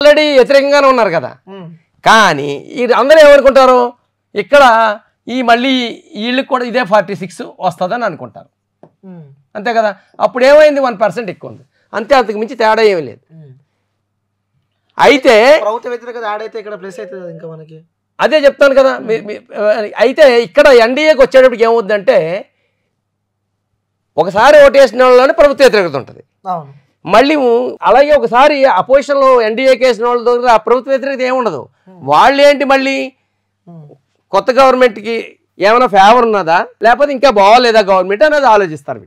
Already వ్యతిరేకంగానే ఉన్నారు కదా. కానీ అందరూ ఏమనుకుంటారు, ఇక్కడ ఈ మళ్ళీ వీళ్ళకి కూడా ఇదే 46 వస్తుందని అనుకుంటారు, అంతే కదా. అప్పుడు ఏమైంది, 1% ఎక్కువ ఉంది అంతే, అంతకు మించి తేడా ఏమీ లేదు. అయితే ప్రభుత్వ వ్యతిరేకత యాడ్ అయితే ఇక్కడ ప్లస్ అవుతుంది ఇంకా మనకి, అదే చెప్తాను కదా. అయితే ఇక్కడ ఎన్డీఏకి వచ్చేటప్పటికి ఏమవుతుందంటే, ఒకసారి ఓటేసిన వాళ్ళలోనే ప్రభుత్వ వ్యతిరేకత ఉంటుంది. మళ్ళీ అలాగే ఒకసారి అపోజిషన్లో ఎన్డీఏకి వేసిన వాళ్ళ దగ్గర ఆ ప్రభుత్వ వ్యతిరేకత ఏముండదు. వాళ్ళు ఏంటి, మళ్ళీ కొత్త గవర్నమెంట్కి ఏమైనా ఫేవర్ ఉన్నదా లేకపోతే ఇంకా బాగోలేదా గవర్నమెంట్ అనేది ఆలోచిస్తారు.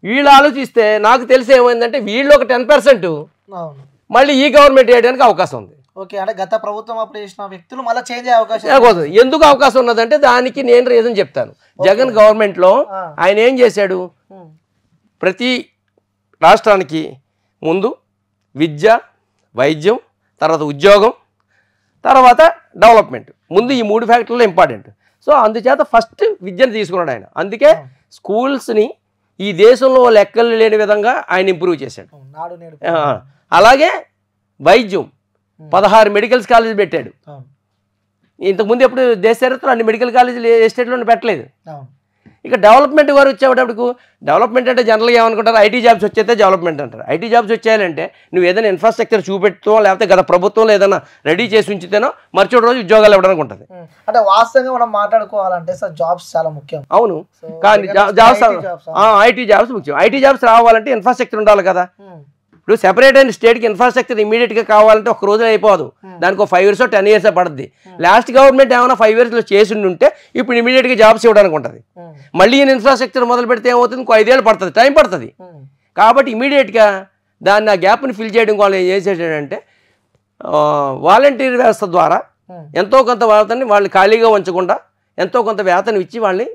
వీళ్ళు ఆలోచిస్తే నాకు తెలిసి ఏమైందంటే, వీళ్ళు ఒక 10% మళ్ళీ ఈ గవర్నమెంట్ వేయడానికి అవకాశం ఉంది. ఓకే, అంటే గత ప్రభుత్వం అప్పుడు చేసిన వ్యక్తులు మళ్ళీ చేంజ్ అయ్యే అవకాశం. ఎందుకు అవకాశం ఉన్నదంటే దానికి నేను రీజన్ చెప్తాను. జగన్ గవర్నమెంట్లో ఆయన ఏం చేశాడు, ప్రతి రాష్ట్రానికి ముందు విద్య, వైద్యం, తర్వాత ఉద్యోగం, తర్వాత డెవలప్మెంట్, ముందు ఈ 3 ఫ్యాక్టర్లు ఇంపార్టెంట్. సో అందుచేత ఫస్ట్ విద్యను తీసుకున్నాడు ఆయన. అందుకే స్కూల్స్ని ఈ దేశంలో లెక్కలు లేని విధంగా ఆయన ఇంప్రూవ్ చేశాడు. అలాగే వైద్యం 16 మెడికల్ కాలేజీలు పెట్టాడు. ఇంతకుముందు ఎప్పుడు దేశ చరిత్రలో అన్ని మెడికల్ కాలేజీలు ఏ స్టేట్లోనే పెట్టలేదు. ఇక డెవలప్మెంట్ వారు వచ్చేటప్పుడు, డెవలప్మెంట్ అంటే జనరల్గా ఏమనుకుంటారు, ఐటీ జాబ్స్ వచ్చేస్తే డెవలప్మెంట్ అంటారు. ఐటీ జాబ్స్ వచ్చేయాలంటే నువ్వు ఏదైనా ఇన్ఫ్రాస్ట్రక్చర్ చూపెట్టుతో లేకపోతే గత ప్రభుత్వంలో ఏదైనా రెడీ చేసి ఉంచితేనో మర్చిపోయిన రోజు ఉద్యోగాలు ఇవ్వడానికి ఉంటుంది. అంటే వాస్తవంగా మనం మాట్లాడుకోవాలంటే సార్ జాబ్స్ చాలా ముఖ్యం. అవును, కానీ జాబ్స్ ఐటీ జాబ్స్ ముఖ్యం. ఐటీ జాబ్స్ రావాలంటే ఇన్ఫ్రాస్ట్రక్చర్ ఉండాలి కదా. ఇప్పుడు సెపరేట్ అయిన స్టేట్కి ఇన్ఫ్రాస్ట్రక్చర్ ఇమీడియట్గా కావాలంటే ఒక రోజులో అయిపోదు, దానికి 5 years 10 years పడుతుంది. లాస్ట్ గవర్నమెంట్ ఏమైనా 5 yearsలో చేసి ఉంటే ఇప్పుడు ఇమీడియట్గా జాబ్స్ ఇవ్వడానికి ఉంటుంది. మళ్ళీ ఇన్ఫ్రాస్ట్రక్చర్ మొదలు పెడితే ఏమవుతుంది, ఇంకో 5 years పడుతుంది, టైం పడుతుంది. కాబట్టి ఇమీడియట్గా దాన్ని ఆ గ్యాప్ని ఫిల్ చేయడం వాళ్ళు ఏం చేసేటంటే, వాలంటీర్ వ్యవస్థ ద్వారా ఎంతో కొంత వేతనాన్ని వాళ్ళు ఖాళీగా ఉంచకుండా ఎంతో కొంత వేతనం ఇచ్చి వాళ్ళని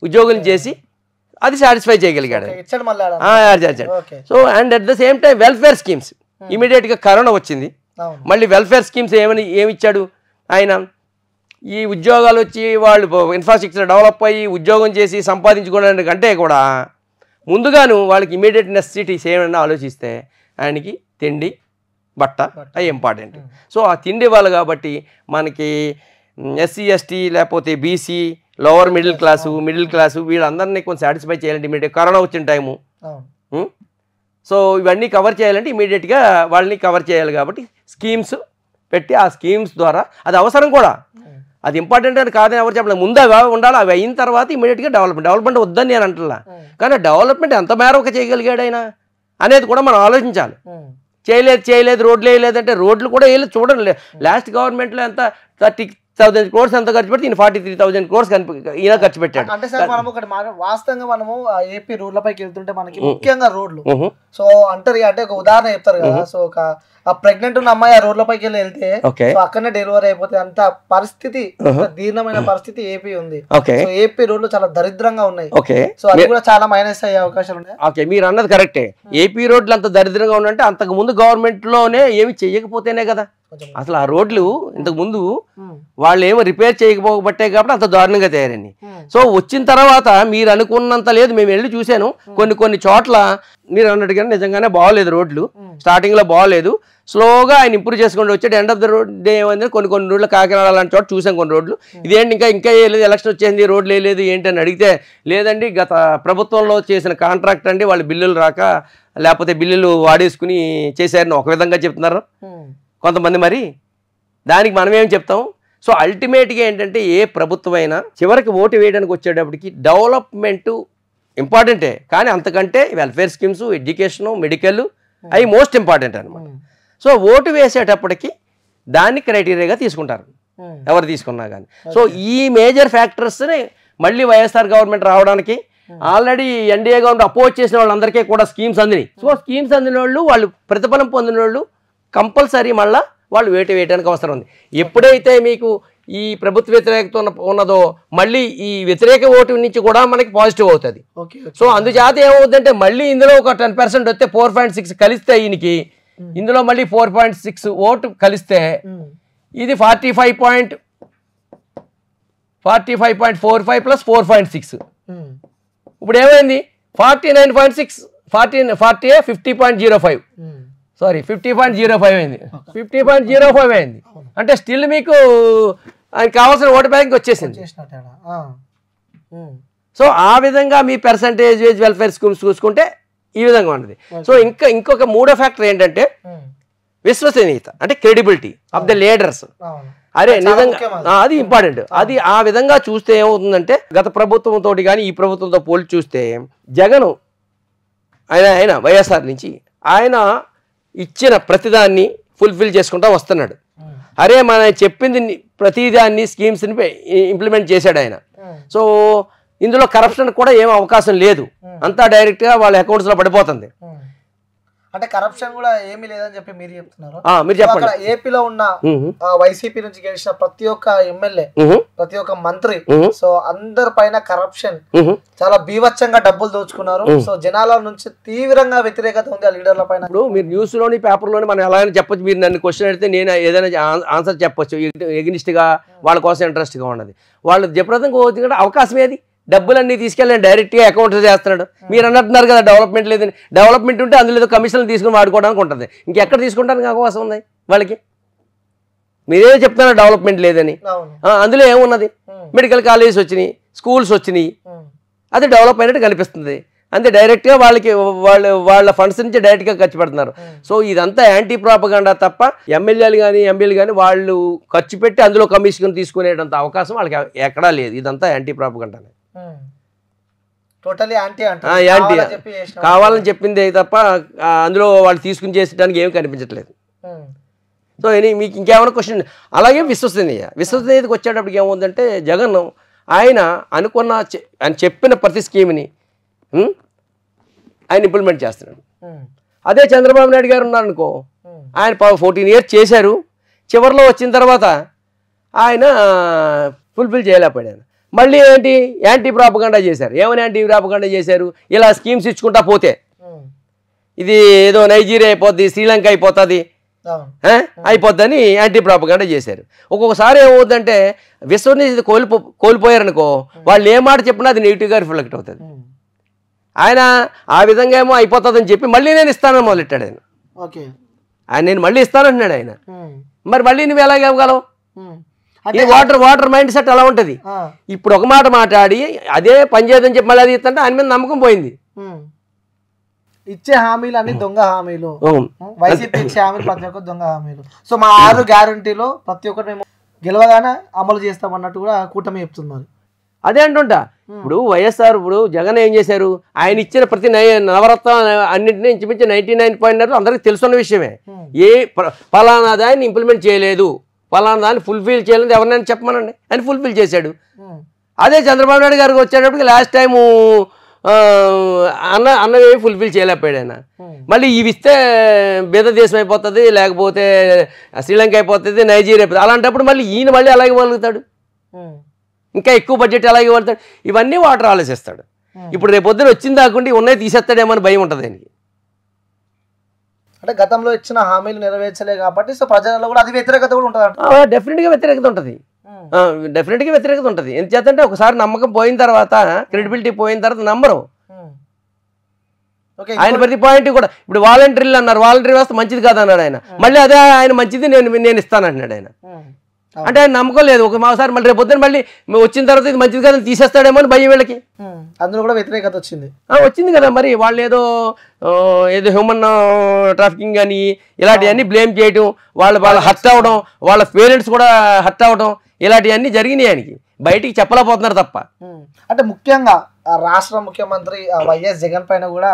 ఉద్యోగులు చేసి అది సాటిస్ఫై చేయగలిగాడు. So and at the same time welfare schemes ఇమీడియట్గా కరోనా వచ్చింది, మళ్ళీ వెల్ఫేర్ స్కీమ్స్ ఏమిచ్చాడు ఆయన, ఈ ఉద్యోగాలు వచ్చి వాళ్ళు ఇన్ఫ్రాస్ట్రక్చర్ డెవలప్ అయ్యి ఉద్యోగం చేసి సంపాదించుకోవడానికి కంటే కూడా ముందుగాను వాళ్ళకి ఇమీడియట్ నెసెసిటీస్ ఏమైనా ఆలోచిస్తే ఆయనకి తిండి బట్ట అవి ఇంపార్టెంట్. సో ఆ తిండి వాళ్ళు కాబట్టి మనకి ఎస్సీ ఎస్టీ లేకపోతే బీసీ లోవర్ మిడిల్ క్లాసు వీళ్ళందరినీ కొంచెం సాటిస్ఫై చేయాలంటే ఇమీడియట్ కరోనా వచ్చిన టైము. సో ఇవన్నీ కవర్ చేయాలంటే ఇమీడియట్గా వాళ్ళని కవర్ చేయాలి కాబట్టి స్కీమ్స్ పెట్టి ఆ స్కీమ్స్ ద్వారా అది అవసరం కూడా, అది ఇంపార్టెంట్ అని కాదని ఎవరు చెప్పలేదు. ముందు అవి ఉండాలి, అవి అయిన తర్వాత ఇమీడియట్గా డెవలప్మెంట్ వద్దని నేను అంటున్నా. కానీ డెవలప్మెంట్ ఎంత మేరకు చేయగలిగాడు ఆయన అనేది కూడా మనం ఆలోచించాలి. చేయలేదు రోడ్లు వేయలేదంటే రోడ్లు కూడా వేయలేదు చూడండి. లాస్ట్ గవర్నమెంట్లో ఎంత 30,000 crores ఎంత ఖర్చు పెడితే 43,000 crores ఈయన ఖర్చు పెట్టాడు. అంటే సార్ మనం ఒకటి వాస్తవంగా మనము ఏపీ రోడ్లపైకి వెళ్తుంటే మనకి ముఖ్యంగా రోడ్లు, సో అంటారు అంటే ఒక ఉదాహరణ చెప్తారు కదా, సో ఒక ప్రెగ్నెంట్ ఉన్న అమ్మాయి ఆ రోడ్లపైకి వెళ్తే అక్కడనే డెలివరీ అయిపోతే అంత పరిస్థితి, దీర్ఘమైన పరిస్థితి ఏపీ ఉంది. సో ఏపీ రోడ్లు చాలా దరిద్రంగా ఉన్నాయి. సో అది కూడా చాలా మైనస్ అయ్యే అవకాశాలు ఉన్నాయి. ఓకే, మీరు అన్నది కరెక్టే. ఏపీ రోడ్లు అంత దరిద్రంగా ఉన్నాయంటే అంతకు ముందు గవర్నమెంట్ లోనే ఏమి చెయ్యకపోతేనే కదా. అసలు ఆ రోడ్లు ఇంతకు ముందు వాళ్ళు ఏమో రిపేర్ చేయకపోబట్టే కాబట్టి అంత దారుణంగా తయారండి. సో వచ్చిన తర్వాత మీరు అనుకున్నంత లేదు, మేము వెళ్ళి చూశాను కొన్ని చోట్ల మీరు అన్నట్టుగా నిజంగానే బాగోలేదు రోడ్లు, స్టార్టింగ్లో బాగోలేదు, స్లోగా ఆయన ఇంప్రూవ్ చేసుకుంటూ వచ్చాడు. End of the road day ఏమైంది, కొన్ని రోడ్లు కాకినాడ లాంటి చోట చూసాం కొన్ని రోడ్లు. ఇదేంటి ఇంకా వేయలేదు, ఎలక్షన్ వచ్చేసింది రోడ్లు వేయలేదు ఏంటి అని అడిగితే, లేదండి గత ప్రభుత్వంలో చేసిన కాంట్రాక్ట్ అండి, వాళ్ళు బిల్లులు రాక లేకపోతే బిల్లులు వాడేసుకుని చేశారని ఒక విధంగా చెప్తున్నారు కొంతమంది. మరి దానికి మనం ఏం చెప్తాం? సో అల్టిమేట్గా ఏంటంటే ఏ ప్రభుత్వం అయినా చివరికి ఓటు వేయడానికి వచ్చేటప్పటికి డెవలప్మెంట్ ఇంపార్టెంటే, కానీ అంతకంటే వెల్ఫేర్ స్కీమ్స్, ఎడ్యుకేషను, మెడికల్ అవి మోస్ట్ ఇంపార్టెంట్ అనమాట. సో ఓటు వేసేటప్పటికి దాన్ని క్రైటీరియాగా తీసుకుంటారు ఎవరు తీసుకున్నా కానీ. సో ఈ మేజర్ ఫ్యాక్టర్స్ని మళ్ళీ వైఎస్ఆర్ గవర్నమెంట్ రావడానికి ఆల్రెడీ ఎన్డీఏ గవర్నమెంట్ అపోజ్ చేసిన వాళ్ళందరికీ కూడా స్కీమ్స్ అందినాయి. సో స్కీమ్స్ అందిన వాళ్ళు ప్రతిఫలం పొందిన వాళ్ళు కంపల్సరీ మళ్ళీ వాళ్ళు వేయడానికి అవసరం ఉంది. ఎప్పుడైతే మీకు ఈ ప్రభుత్వ వ్యతిరేకత ఉన్నదో మళ్ళీ ఈ వ్యతిరేక ఓటు నుంచి కూడా మనకి పాజిటివ్ అవుతుంది. సో అందుచేత ఏమవుతుందంటే మళ్ళీ ఇందులో ఒక 10% వస్తే 4.6 కలిస్తే ఈయనకి, ఇందులో మళ్ళీ 4.6 ఓటు కలిస్తే ఇది 45.45 ప్లస్ 4.6 ఇప్పుడు ఏమైంది 49.6 40 50.05. సారీ 50.05 అయింది, 50.05 అయింది. అంటే స్టిల్ మీకు ఆయనకు కావాల్సిన ఓటు బ్యాంక్ వచ్చేసింది. సో ఆ విధంగా మీ పర్సంటేజ్ వెల్ఫేర్ స్కీమ్స్ చూసుకుంటే ఈ విధంగా ఉన్నది. సో ఇంకొక మూడో ఫ్యాక్టర్ ఏంటంటే విశ్వసనీయత, అంటే క్రెడిబిలిటీ ఆఫ్ ద లీడర్స్. అరే నిజంగా అది ఇంపార్టెంట్. అది ఆ విధంగా చూస్తే ఏమవుతుందంటే గత ప్రభుత్వంతో కానీ ఈ ప్రభుత్వంతో పోల్చి చూస్తే జగన్ ఆయన వైఎస్ఆర్ నుంచి ఆయన ఇచ్చిన ప్రతిదాన్ని ఫుల్ఫిల్ చేసుకుంటూ వస్తున్నాడు. అరే మన చెప్పింది ప్రతిదాన్ని స్కీమ్స్ని ఇంప్లిమెంట్ చేశాడు ఆయన. సో ఇందులో కరప్షన్ కూడా ఏం అవకాశం లేదు, అంతా డైరెక్ట్గా వాళ్ళ అకౌంట్స్లో పడిపోతుంది. అంటే కరప్షన్ కూడా ఏమీ లేదని చెప్పి మీరు చెప్తున్నారు. మీరు చెప్పండి. ఏపీలో ఉన్న వైసీపీ నుంచి గెలిచిన ప్రతి ఒక్క ఎమ్మెల్యే, ప్రతి ఒక్క మంత్రి, సో అందరి పైన కరప్షన్, చాలా బీభత్సంగా డబ్బులు దోచుకున్నారు. సో జనాల నుంచి తీవ్రంగా వ్యతిరేకత ఉంది ఆ లీడర్ల పైన. ఇప్పుడు మీరు న్యూస్ లోని పేపర్ లోని మనం ఎలా అయినా చెప్పొచ్చు. మీరు నన్ను క్వశ్చన్ అడిగితే నేను ఏదైనా ఆన్సర్ చెప్పొచ్చు, ఎగ్నిస్ట్ గా వాళ్ళ కోసం ఇంట్రెస్ట్ గా ఉన్నది. వాళ్ళు జబర్దస్తంగా అవకాశం ఏది, డబ్బులన్నీ తీసుకెళ్ళి డైరెక్ట్గా అకౌంట్ చేస్తున్నాడు. మీరు అన్నట్టున్నారు కదా డెవలప్మెంట్ లేదని. డెవలప్మెంట్ ఉంటే అందులో కమిషన్లు తీసుకుని వాడుకోవడానికి ఉంటుంది, ఇంకెక్కడ తీసుకోవడానికి అవకాశం ఉంది వాళ్ళకి? మీరే చెప్తున్నారు డెవలప్మెంట్ లేదని. అందులో ఏమున్నది? మెడికల్ కాలేజెస్ వచ్చినాయి, స్కూల్స్ వచ్చినాయి, అది డెవలప్ అయినట్టు కనిపిస్తుంది. అంతే, డైరెక్ట్గా వాళ్ళ ఫండ్స్ నుంచి డైరెక్ట్గా ఖర్చు పెడుతున్నారు. సో ఇదంతా యాంటీ ప్రాపగాండా తప్ప ఎమ్మెల్యేలు కానీ ఎంపీలు కానీ వాళ్ళు ఖర్చు పెట్టి అందులో కమిషన్ తీసుకునేటంత అవకాశం వాళ్ళకి ఎక్కడా లేదు. ఇదంతా యాంటీ ప్రాపగాండానే, యాంటీ కావాలని చెప్పింది తప్ప అందులో వాళ్ళు తీసుకుని చేసేటానికి ఏమి కనిపించట్లేదు. సో మీకు ఇంకేమైనా క్వశ్చన్? అలాగే విశ్వసనీయతకు వచ్చేటప్పటికి ఏముందంటే జగన్ ఆయన అనుకున్న ఆయన చెప్పిన ప్రతి స్కీమ్ని ఆయన ఇంప్లిమెంట్ చేస్తున్నాడు. అదే చంద్రబాబు నాయుడు గారు ఉన్నారనుకో, ఆయన 14 years చేశారు, చివరిలో వచ్చిన తర్వాత ఆయన ఫుల్ఫిల్ చేయలేకపోయాడు. మళ్ళీ ఏంటి యాంటీ ప్రాపగాండా చేశారు. ఏమని యాంటీ ప్రాపగాండా చేశారు? ఇలా స్కీమ్స్ ఇచ్చుకుంటా పోతే ఇది ఏదో నైజీరియా అయిపోద్ది, శ్రీలంక అయిపోతుంది, అయిపోద్దని యాంటీ ప్రాపగాండా చేశారు. ఒక్కొక్కసారి ఏమవుతుందంటే విశ్వసనీయత కోల్పోయారనుకో, వాళ్ళు ఏ మాట చెప్పినా అది నెగిటివ్గా రిఫ్లెక్ట్ అవుతుంది. ఆయన ఆ విధంగా ఏమో అయిపోతుందని చెప్పి మళ్ళీ నేను ఇస్తానని మొదలెట్టాడు ఆయన. నేను మళ్ళీ ఇస్తానంటున్నాడు ఆయన. మరి మళ్ళీ నువ్వు ఎలాగ ఇవ్వగలవు? ఈ వాటర్ మైండ్ సెట్ అలా ఉంటుంది. ఇప్పుడు ఒక మాట మాట్లాడి అదే పని చేయదని చెప్పి మళ్ళీ అది ఇస్తుంటే ఆయన మీద నమ్మకం పోయింది. ఇచ్చే హామీలు అన్ని దొంగ హామీలు, వైసీపీ ఇచ్చే హామీలు ప్రతి ఒక్కరు దొంగ హామీలు. సో మా 6 గ్యారంటీలో ప్రతి ఒక్కటి మేము గెలవగానే అమలు చేస్తాం అన్నట్టు కూడా కూటమి చెప్తున్నారు. అదే అంటుంటా. ఇప్పుడు వైఎస్ఆర్ ఇప్పుడు జగన్ ఏం చేశారు? ఆయన ఇచ్చిన ప్రతి నవరత్న అన్నింటినీ ఇంచుమించి 99.9 అందరికీ తెలుసున్న విషయమే. ఏ ఫలానా దాన్ని ఇంప్లిమెంట్ చేయలేదు, ఫలానా దాన్ని ఫుల్ఫిల్ చేయలేదు ఎవరినైనా చెప్పమనండి, ఆయన ఫుల్ఫిల్ చేశాడు. అదే చంద్రబాబు నాయుడు గారికి వచ్చేటప్పటికి లాస్ట్ టైము అన్నవి ఫుల్ఫిల్ చేయలేకపోయాడు ఆయన. మళ్ళీ ఇవి ఇస్తే బీద దేశం అయిపోతుంది, లేకపోతే శ్రీలంక అయిపోతుంది, నైజీరియా అయిపోతుంది. అలాంటప్పుడు మళ్ళీ ఈయన మళ్ళీ అలాగే ఇవ్వగలుగుతాడు, ఇంకా ఎక్కువ బడ్జెట్ అలాగే ఇవ్వగలుగుతాడు. ఇవన్నీ వాటర్ ఆలోచిస్తాడు. ఇప్పుడు రేపు పొద్దున వచ్చింది కాకుండా ఉన్నాయి తీసేస్తాడేమో అని భయం ఉంటుంది ఆయనకి. అంటే గతంలో ఇచ్చిన హామీలు నెరవేర్చలే కాబట్టి సో ప్రజలలో కూడా అది వ్యతిరేకత కూడా ఉంటుంది. డెఫినెట్గా వ్యతిరేకత ఉంటుంది, డెఫినెట్గా వ్యతిరేకత ఉంటుంది. ఎందుచేతంటే ఒకసారి నమ్మకం పోయిన తర్వాత, క్రెడిబిలిటీ పోయిన తర్వాత నమ్మరు. ఆయన ప్రతి పాయింట్ కూడా ఇప్పుడు వాలంటీర్లు అన్నారు, వాలంటీర్ వ్యవస్థ మంచిది కాదన్నాడు ఆయన. మళ్ళీ అదే ఆయన మంచిది నేను ఇస్తానంటున్నాడు ఆయన. అంటే ఆయన నమ్మకం లేదు. ఒకసారి మళ్ళీ రేపు పొద్దున మళ్ళీ వచ్చిన తర్వాత ఇది మంచిది కాదని తీసేస్తాడేమో అని భయం వీళ్ళకి. అందులో కూడా వ్యతిరేకత వచ్చింది కదా. మరి వాళ్ళు ఏదో హ్యూమన్ ట్రాఫికింగ్ అని ఇలాంటివన్నీ బ్లేమ్ చేయటం, వాళ్ళు హర్ట్ అవ్వడం, వాళ్ళ పేరెంట్స్ కూడా హర్ట్ అవ్వడం, ఇలాంటివన్నీ జరిగినాయి. ఆయనకి బయటికి చెప్పలేకపోతున్నారు తప్ప. అంటే ముఖ్యంగా రాష్ట్ర ముఖ్యమంత్రి వైఎస్ జగన్ పైన కూడా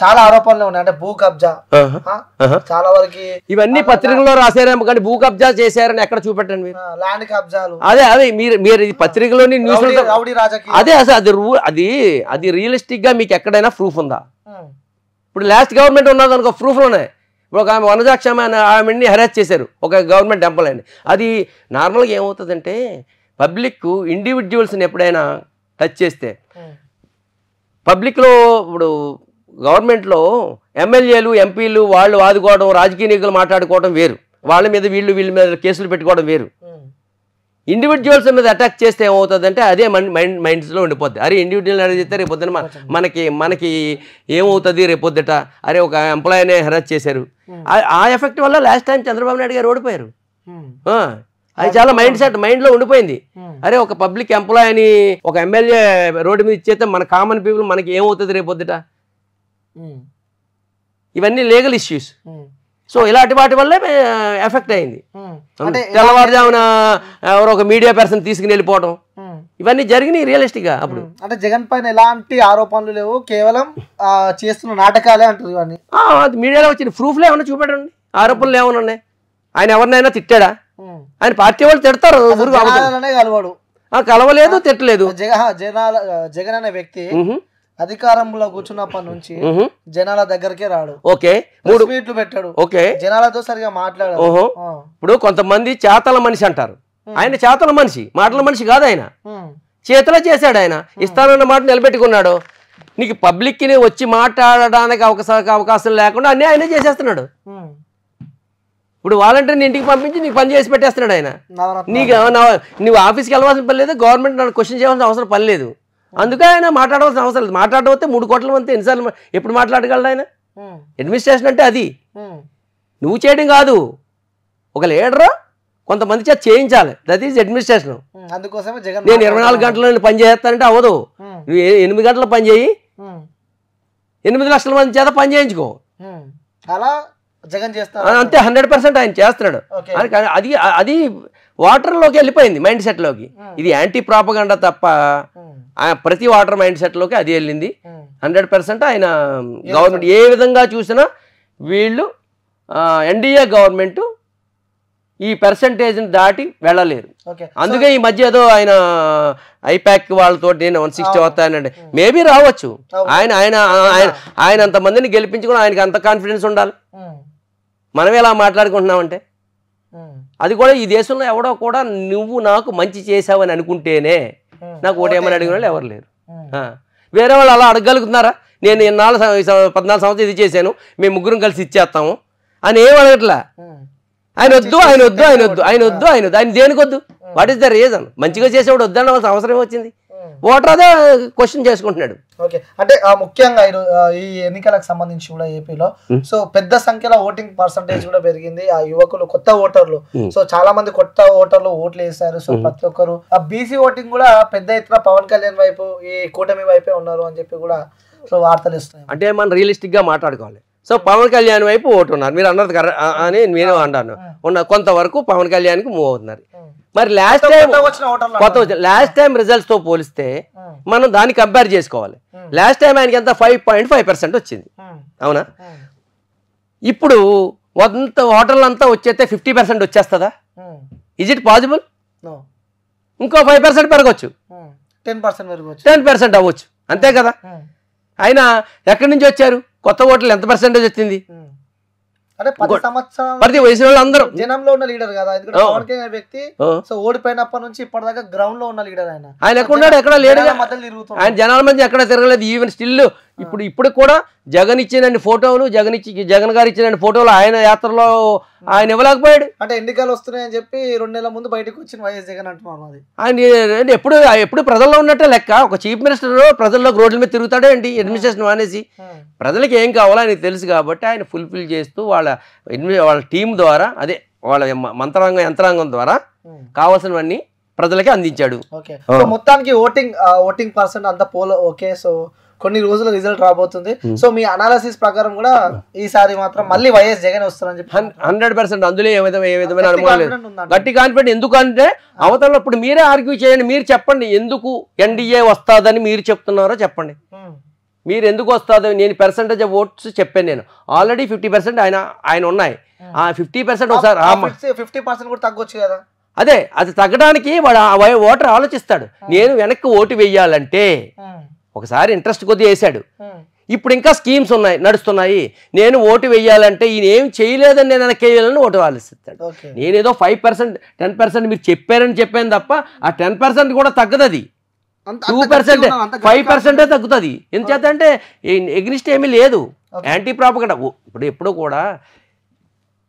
చాలా ఆరోపణలు ఉన్నాయి. అంటే భూ కబ్జా చాలా వరకు ఇవన్నీ పత్రికల్లో రాశారేమో కానీ భూ కబ్జా చేశారని ఎక్కడ చూపెట్టండి మీరు? ల్యాండ్ కబ్జాలు అదే మీరు పత్రికలోని న్యూస్ అదే అసలు అది రియలిస్టిక్ గా మీకు ఎక్కడైనా ప్రూఫ్ ఉందా? ఇప్పుడు లాస్ట్ గవర్నమెంట్ ఉన్నది అనుకో, ప్రూఫ్లు ఉన్నాయి. ఇప్పుడు ఒక ఆమె వనజాక్షమ ఆమెని హెరాస్ చేశారు ఒక గవర్నమెంట్ టెంపుల్ అని. అది నార్మల్గా ఏమవుతుందంటే పబ్లిక్ ఇండివిజువల్స్ని ఎప్పుడైనా టచ్ చేస్తే పబ్లిక్లో ఇప్పుడు గవర్నమెంట్లో ఎమ్మెల్యేలు ఎంపీలు వాళ్ళు వాదుకోవడం, రాజకీయ నాయకులు మాట్లాడుకోవడం వేరు, వాళ్ళ మీద వీళ్ళ మీద కేసులు పెట్టుకోవడం వేరు. ఇండివిజువల్స్ మీద అటాక్ చేస్తే ఏమవుతుందంటే అదే మైండ్స్లో ఉండిపోద్ది. అరే ఇండివిజువల్ అడిగితే రేపొద్దున మనకి ఏమవుతుంది రేపొద్దుట, అరే ఒక ఎంప్లాయీనే హెరాస్ చేశారు. ఆ ఎఫెక్ట్ వల్ల లాస్ట్ టైం చంద్రబాబు నాయుడు గారు ఓడిపోయారు. అది చాలా మైండ్లో ఉండిపోయింది. అరే ఒక పబ్లిక్ ఎంప్లాయీని ఒక ఎమ్మెల్యే రోడ్డు మీద ఇచ్చేస్తే మన కామన్ పీపుల్ మనకి ఏమవుతుంది రేపొద్దుట. ఇవన్నీ లీగల్ ఇష్యూస్. సో ఇలాంటి వాటి వల్లే ఎఫెక్ట్ అయింది. తెల్లవారుజామున ఎవరో ఒక మీడియా పర్సన్ తీసుకుని వెళ్ళిపోవడం ఇవన్నీ జరిగినాయి రియలిస్టిక్గా. అప్పుడు అంటే జగన్ పైన ఎలాంటి ఆరోపణలు లేవు, కేవలం చేస్తున్న నాటకాలే అంటారు. ఇవన్నీ అది మీడియాలో వచ్చింది. ప్రూఫ్లు ఏమన్నా చూపెట్టండి, ఆరోపణలు ఏమన్నా ఉన్నాయి. ఆయన ఎవరినైనా తిట్టాడా? ఆయన పార్టీ వాళ్ళు తిడతారు, కలవలేదు, తిట్టలేదు. జగన్ అనే వ్యక్తి అధికారంలో కూర్చున్నప్పటి నుంచి జనాల దగ్గరకే రాడు. ఓకే, మీట్లు పెట్టాడు. ఓకే, జనాలతో సరిగా మాట్లాడాడు. ఇప్పుడు కొంతమంది చేతల మనిషి అంటారు, ఆయన చేతల మనిషి, మాటల మనిషి కాదు. ఆయన చేతలో చేశాడు. ఆయన ఇస్తానన్న మాట నిలబెట్టుకున్నాడు. నీకు పబ్లిక్ ని వచ్చి మాట్లాడడానికి అవకాశం లేకుండా అన్నీ ఆయనే చేసేస్తున్నాడు. ఇప్పుడు వాలంటీర్ని ఇంటికి పంపించి నీకు పని చేసి పెట్టేస్తున్నాడు ఆయన. నీకు నువ్వు ఆఫీస్కి వెళ్ళవలసిన పని లేదు, గవర్నమెంట్ నన్ను క్వశ్చన్ చేయాల్సిన అవసరం పని లేదు. అందుకే ఆయన మాట్లాడవలసిన అవసరం లేదు. మాట్లాడకపోతే 3 కోట్ల మంది ఎన్నిసార్లు ఎప్పుడు మాట్లాడగలడు ఆయన? అడ్మినిస్ట్రేషన్ అంటే అది నువ్వు చేయడం కాదు, ఒక లీడరు కొంతమంది చేత చేయించాలి. That is administration. అందుకోసమే జగన్ నేను 24 గంటలు పని చేస్తానంటే అవ్వదు. నువ్వు 8 గంటలు పని చేయి, 8 లక్షల మంది చేత పని చేయించుకో. అలా జగన్ చేస్తాడు అంతే. 100% ఆయన చేస్తున్నాడు. అది వాటర్లోకి వెళ్ళిపోయింది, మైండ్ సెట్లోకి. ఇది యాంటీ ప్రాపగండా తప్ప ప్రతి వాటర్ మైండ్ సెట్లోకి అది వెళ్ళింది. 100% ఆయన గవర్నమెంట్ ఏ విధంగా చూసినా వీళ్ళు ఎన్డీఏ గవర్నమెంట్ ఈ పర్సంటేజ్ని దాటి వెళ్ళలేరు. అందుకే ఈ మధ్య ఏదో ఆయన ఐపాక్ వాళ్ళతో నేను 160 వస్తానండి, మేబీ రావచ్చు. ఆయన అంతమందిని గెలిపించుకుని ఆయనకి అంత కాన్ఫిడెన్స్ ఉండాలి. మనం ఎలా మాట్లాడుకుంటున్నామంటే అది కూడా ఈ దేశంలో ఎవడో కూడా నువ్వు నాకు మంచి చేసావని అనుకుంటేనే నాకు ఓటేమని అడిగిన వాళ్ళు ఎవరు లేరు. వేరే వాళ్ళు అలా అడగలుగుతున్నారా? నేను 14 సంవత్సరాలు ఇది చేశాను, మేము ముగ్గురం కలిసి ఇచ్చేస్తాము అని ఏం అడగట్లా. ఆయన వద్దు, ఆయన వద్దు, ఆయన వద్దు, ఆయన వద్దు, ఆయన వద్దు, ఆయన దేనికి వద్దు? What is the reason? మంచిగా చేసేవాడు వద్దన్న అవసరం వచ్చింది. ఓటర్ అదే క్వశ్చన్ చేసుకుంటున్నాడు. ఓకే, అంటే ముఖ్యంగా ఈ ఎన్నికలకు సంబంధించి కూడా ఏపీలో సో పెద్ద సంఖ్యలో ఓటింగ్ పర్సంటేజ్ కూడా పెరిగింది. ఆ యువకులు, కొత్త ఓటర్లు, సో చాలా మంది కొత్త ఓటర్లు ఓట్లు వేశారు. సో ప్రతి ఒక్కరు ఆ బీసీ ఓటింగ్ కూడా పెద్ద ఎత్తున పవన్ కళ్యాణ్ వైపు, ఈ కూటమి వైపే ఉన్నారు అని చెప్పి కూడా సో వార్తలు ఇస్తున్నాయి. అంటే మనం రియలిస్టిక్ గా మాట్లాడుకోవాలి. సో పవన్ కళ్యాణ్ వైపు ఓటు ఉన్నారు, మీరు అన్నది అని నేను అంటాను. కొంతవరకు పవన్ కళ్యాణ్కి మూవ్ అవుతున్నారు. మరి లాస్ట్ టైం రిజల్ట్స్ తో పోలిస్తే మనం దాన్ని కంపేర్ చేసుకోవాలి. లాస్ట్ టైం ఆయనకి ఎంత 5.5% వచ్చింది, అవునా? ఇప్పుడు ఓటర్లు అంతా వచ్చేస్తే 50% వచ్చేస్తుందా? Is it possible? ఇంకో 5% పెరగచ్చు, 10% అవ్వచ్చు, అంతే కదా? అయినా ఎక్కడి నుంచి వచ్చారు కొత్త ఓట్లు? ఎంత పర్సెంటేజ్ వచ్చింది? ప్రతి వయసు వాళ్ళు అందరూ జనంలో ఉన్న లీడర్ కదా. పవన్ కళ్యాణ్ వ్యక్తి సో ఓడిపోయినప్పటి నుంచి ఇప్పటిదాకా గ్రౌండ్ లో ఉన్న లీడర్. ఆయన ఎక్కడున్నాడు? ఎక్కడ లేడు. ఆయన జనాల మధ్య ఎక్కడ తిరగలేదు. ఈవెన్ స్టిల్ ఇప్పుడు కూడా జగన్ ఇచ్చిన ఫోటోలు, జగన్ గారు ఇచ్చిన ఫోటోలు ఆయన యాత్రలో ఆయన ఇవ్వలేకపోయాడు. అంటే ఎన్నికలు వస్తున్నాయని చెప్పి 2 నెలల ముందు బయటకు వచ్చిన వైఎస్ జగన్ అంటున్నారు. ఆయన ఎప్పుడు ప్రజల్లో ఉన్నట్టే లెక్క. ఒక చీఫ్ మినిస్టర్ ప్రజల్లో రోడ్ల మీద తిరుగుతాడే ఏంటి? అడ్మినిస్ట్రేషన్ మానేసి ప్రజలకి ఏం కావాలో ఆయనకు తెలుసు కాబట్టి ఆయన ఫుల్ఫిల్ చేస్తూ వాళ్ళ టీం ద్వారా, అదే వాళ్ళ యంత్రాంగం ద్వారా కావాల్సినవన్నీ ప్రజలకి అందించాడు. మొత్తానికి ఓటింగ్ పర్సెంట్ అంతా పోలో ఓకే. సో కొన్ని రోజుల రిజల్ట్ రాబోతుంది. సో మీ అనాలిసిస్ ప్రకారం కూడా ఈసారి మాత్రం మళ్ళీ వైఎస్ జగన్ వస్తారని చెప్పి 100% అందులో ఏ విధమైన అనుమానం లేదు. గట్టి కాన్ఫిడెంట్. ఎందుకంటే అవతల ఇప్పుడు మీరే ఆర్గ్యూ చేయండి, మీరు చెప్పండి ఎందుకు ఎన్డీఏ వస్తుందని మీరు చెప్తున్నారో చెప్పండి. మీరు ఎందుకు వస్తుందో నేను పర్సెంటేజ్ ఆఫ్ ఓట్స్ చెప్పాను. నేను ఆల్రెడీ 50% ఆయన ఉన్నాయి. ఆ 50% ఒకసారి 50% కూడా తగ్గొచ్చు కదా. అదే అది తగ్గడానికి ఓటర్ ఆలోచిస్తాడు. నేను వెనక్కి ఓటు వేయాలంటే ఒకసారి ఇంట్రెస్ట్ కొద్దిగా వేసాడు, ఇప్పుడు ఇంకా స్కీమ్స్ నడుస్తున్నాయి, నేను ఓటు వేయాలంటే ఈయన ఏం చేయలేదని నేను వెనక్కి వేయాలని ఓటు ఆలోచిస్తాడు. నేనేదో 5% 10% మీరు చెప్పాను తప్ప ఆ 10% కూడా తగ్గదు. అది 2% 5% తగ్గుతుంది. ఎందుచేత అంటే ఎగ్నిస్ట్ ఏమీ లేదు. Anti propaganda. ఎప్పుడు కూడా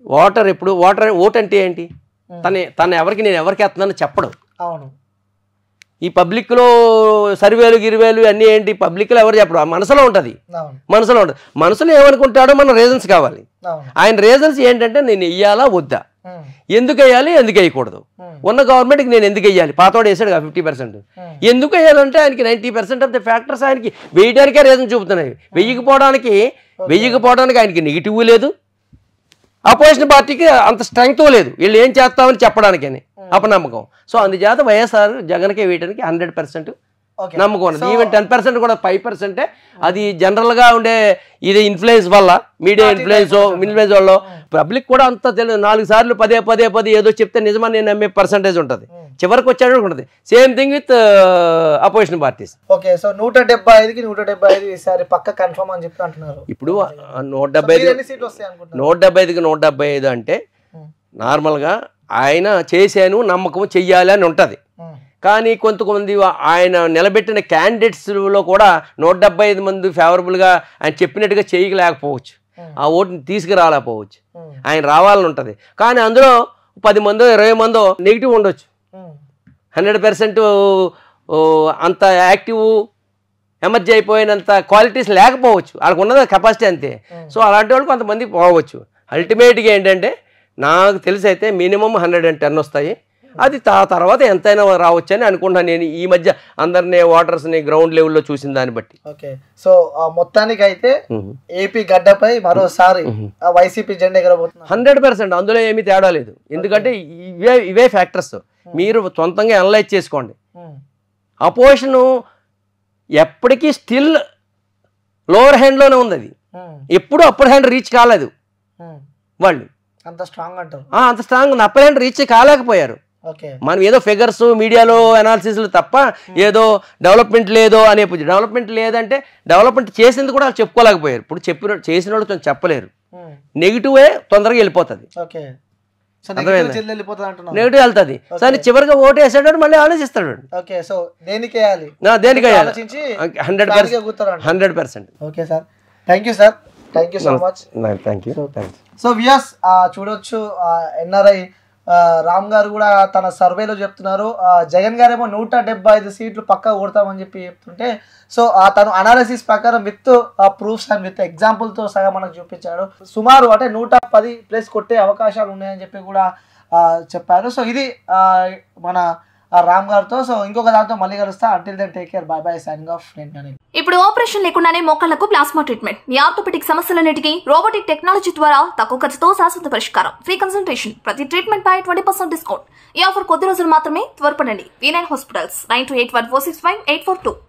ఓటు అంటే ఏంటి? తను నేను ఎవరికి వేస్తున్నానో చెప్పడు. అవును. ఈ పబ్లిక్లో సర్వేలు గిరివేలు అన్నీ ఏంటి, పబ్లిక్లో ఎవరు చెప్పరు, మనసులో ఉంటుంది. మనసులో ఏమనుకుంటాడో మన రీజన్స్ కావాలి. ఆయన రీజన్స్ ఏంటంటే నేను వెయ్యాలా వద్దా, ఎందుకు వేయాలి ఎందుకు వేయకూడదు, ఉన్న గవర్నమెంట్కి నేను ఎందుకు వేయాలి, పాతవాడు వేసాడు 50%, ఎందుకు వేయాలంటే ఆయనకి 90% ఆఫ్ ద ఫ్యాక్టర్స్ ఆయనకి వేయడానికే రీజన్ చూపుతున్నాయి. వెయ్యకపోవడానికి ఆయనకి నెగిటివ్ లేదు, అపోజిషన్ పార్టీకి అంత స్ట్రెంగ్త్ లేదు వీళ్ళు ఏం చేస్తామని చెప్పడానికని అపనమ్మకం. సో అందుచేత వైఎస్ఆర్ జగన్కే వేయడానికి 100% నమ్మకం ఉన్నది. ఈవెన్ 10% కూడా 5% అది జనరల్గా ఉండే ఇది ఇన్ఫ్లుయెన్స్ వల్ల, మీడియా ఇన్ఫ్లుయెన్స్ వల్ల పబ్లిక్ కూడా అంత తెలియదు. 4 సార్లు పదే ఏదో చెప్తే నిజమని నేను నమ్మే పర్సంటేజ్ ఉంటుంది, చివరికి వచ్చాడు ఉంటుంది. Same thing with opposition parties. Okay, so 175కి 175 ఈసారి పక్క కన్ఫర్మ్ అని చెప్పి అంటున్నారు. ఇప్పుడు 175కి 175 అంటే నార్మల్గా ఆయన చేశాను నమ్మకం చెయ్యాలి అని ఉంటుంది. కానీ కొంతమంది ఆయన నిలబెట్టిన క్యాండిడేట్స్లో కూడా 175 మంది ఫేవరబుల్గా ఆయన చెప్పినట్టుగా చేయలేకపోవచ్చు, ఆ ఓటుని తీసుకురాలేకపోవచ్చు. ఆయన రావాలని ఉంటుంది, కానీ అందులో 10 మందో 20 మందో నెగిటివ్ ఉండొచ్చు. 100% అంత యాక్టివ్ ఎమర్జీ అయిపోయినంత క్వాలిటీస్ లేకపోవచ్చు, వాళ్ళకు ఉన్నది కెపాసిటీ అంతే. సో అలాంటి వాళ్ళు కొంతమంది పోవచ్చు. అల్టిమేట్గా ఏంటంటే నాకు తెలిసి అయితే మినిమం 110 వస్తాయి, అది తర్వాత ఎంతైనా రావచ్చు అని అనుకుంటున్నాను నేను. ఈ మధ్య అందరినీ ఓటర్స్ని గ్రౌండ్ లెవెల్లో చూసిన దాన్ని బట్టి. ఓకే, సో మొత్తానికి అయితే ఏపీ గడ్డపై మరోసారి వైసీపీ జెండా ఎగరబోతుంది 100%. అందులో ఏమీ తేడా లేదు, ఎందుకంటే ఇవే ఫ్యాక్టర్స్ మీరు సొంతంగా అనలైజ్ చేసుకోండి. అపోజిషన్ ఎప్పటికీ స్టిల్ లోవర్ హ్యాండ్లోనే ఉంది, అది ఎప్పుడు అప్పర్ హ్యాండ్ రీచ్ కాలేదు. వాళ్ళు అంత స్ట్రాంగ్ అంటారు, అంత స్ట్రాంగ్ ఉంది, అప్పర్ హ్యాండ్ రీచ్ కాలేకపోయారు. మనం ఏదో ఫిగర్స్ మీడియాలో అనాలిసిస్లు తప్ప ఏదో డెవలప్మెంట్ లేదో అనే, డెవలప్మెంట్ లేదంటే డెవలప్మెంట్ చేసింది కూడా వాళ్ళు చెప్పుకోలేకపోయారు. ఇప్పుడు చేసిన వాళ్ళు చెప్పలేరు, నెగిటివే తొందరగా వెళ్ళిపోతుంది, నెగిటివ్ వెళ్తుంది. సరే చివరిగా ఓటు వేసాడు మళ్ళీ ఆలోచిస్తాడు. 100%. Okay sir, thank you sir, thank you so much. Thank you. So viewers చూడొచ్చు, ఎన్ఆర్ఐ రామ్ గారు కూడా తన సర్వేలో చెప్తున్నారు జగన్ గారు ఏమో 175 సీట్లు పక్కా కొడతామని చెప్పి చెప్తుంటే, సో తను అనాలిసిస్ ప్రకారం విత్ ప్రూఫ్స్ అండ్ విత్ ఎగ్జాంపుల్తో సగా మనకు చూపించాడు. సుమారు అంటే 110+ కొట్టే అవకాశాలు ఉన్నాయని చెప్పి కూడా చెప్పారు. సో ఇది మన రామ్ గారితో. సో ఇంకొక దాంతో మళ్ళీ కలుస్తా. Until then take care, bye bye, signing off. ఇప్పుడు ఆపరేషన్ లేకుండానే మోకాళ్లకు ప్లాస్మా ట్రీట్మెంట్, మీ ఆర్థోపెటిక్ సమస్యలన్నిటికీ రోబోటిక్ టెక్నాలజీ ద్వారా తక్కువ ఖర్చుతో శాశ్వత పరిష్కారం, ఫ్రీ కన్సల్టేషన్, ప్రతి ట్రీట్మెంట్ పై 20% డిస్కౌంట్. ఈ ఆఫర్ కొద్ది రోజులు మాత్రమే, త్వరపడండి. V9 hospitals 9281465842.